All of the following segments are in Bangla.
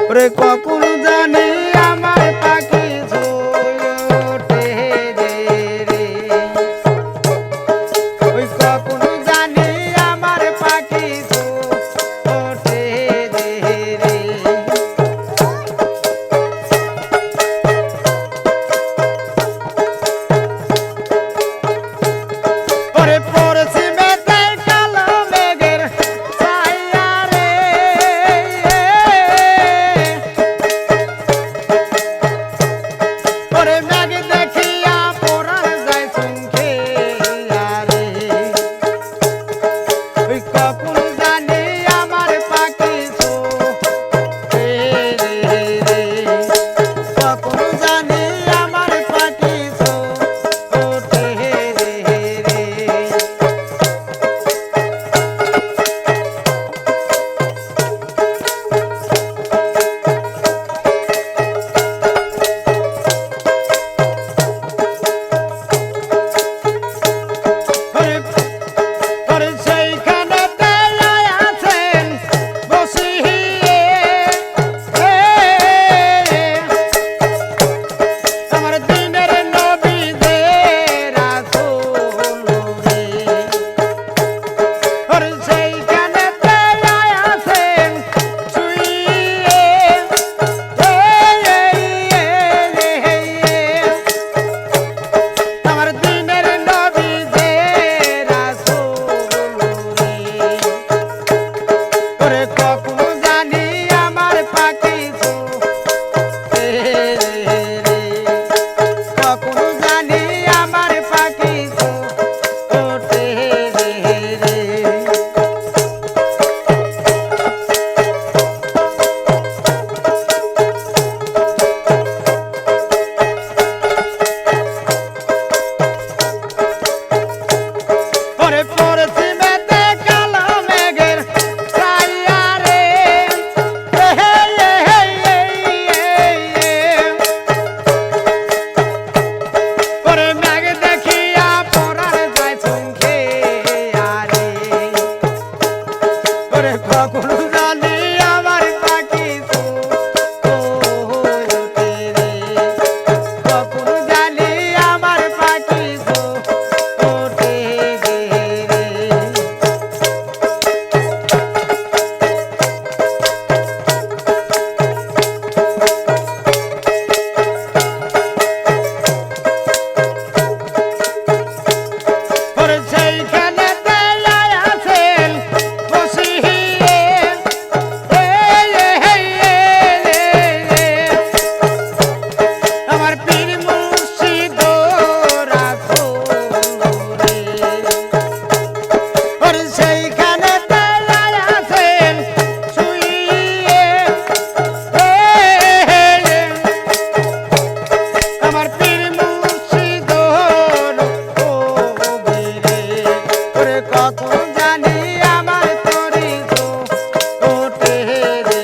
ওরে কখন জানি আমার পাখি ছোটে রে ওই কখন জানি আমার পাখি ছোটে রে ওরে পড়ছি মেঘের কালো মেঘের ছায়া রে ওরে মেঘ দেখিয়া পরার যায় চমকে রে ওই কখন জানি আমার পাখি ছোটে রে কখন জানি আমার পাখি ছোটে রে ওরে ওরে সেইখানেতে আছেন বসিয়ে আমার দিনের নবীদের রাসূল রে ওরে সেইখানেতে আছেন শুইয়ে আমার দিনের নবীদের রাসূল রে ওরে কখন জানি আমার পাখি ছোটে রে কখন জানি আমার পাখি ছোটে রে ওরে পড়ছি মেঘে কালো মেঘের ছায়া রে ওরে মেঘ দেখিয়া পরার যায় চমকে রে ওরে কখন জানি আমার পাখি ছোটে রে কখন জানি আমার পাখি ছোটে রে ওরে সেইখানেতে আছেন বসিয়ে আমার পীর মুর্শিদ রাসূল রে ওরে সেইখানেতে আছেন শুইয়ে আমার পীর মুর্শিদ রে ওরে কখন জানি আমার তরি ছোটে রে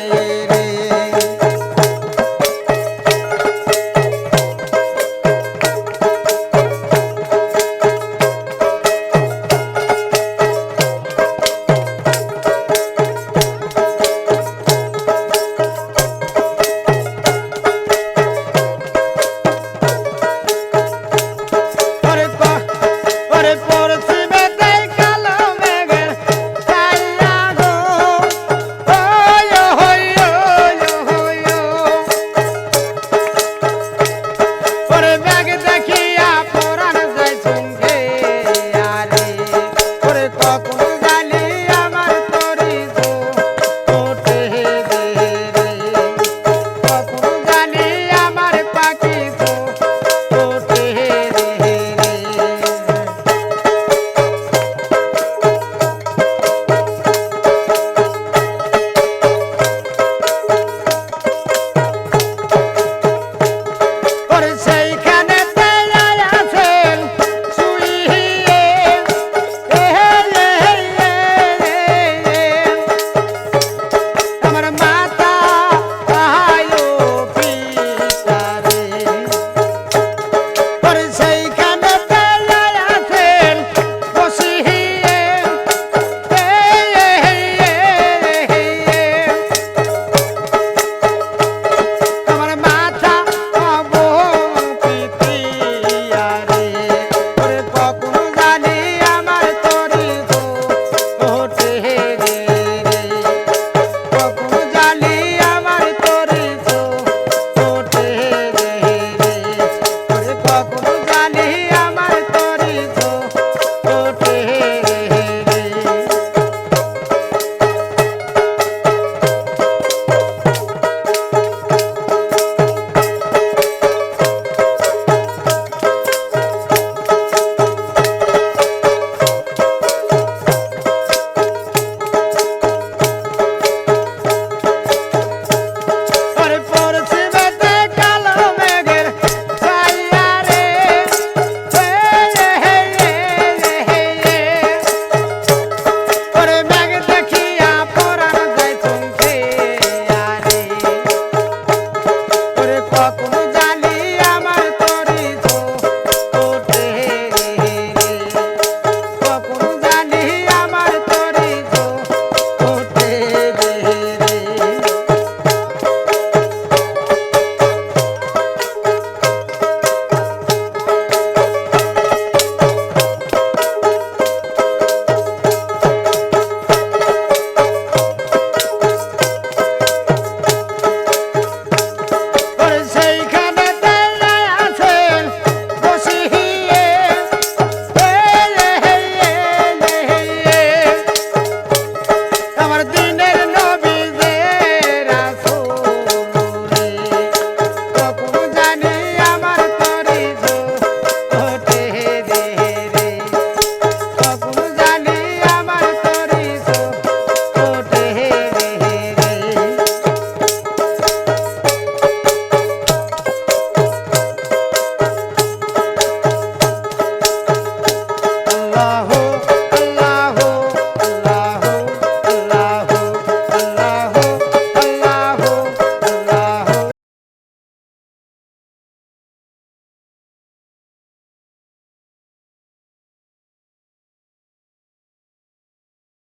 ওরে পড়ছি মেঘে কালো মেঘের ছায়া গো ওরে মেঘ দেখিয়া পরার যায় চমকে রে ওরে কখন জানি আমার তরি ছোটে রে কখন জানি আমার পাখি ছোটে রে ওরে সেইখানেতে আছেন শুইয়ে আমার মা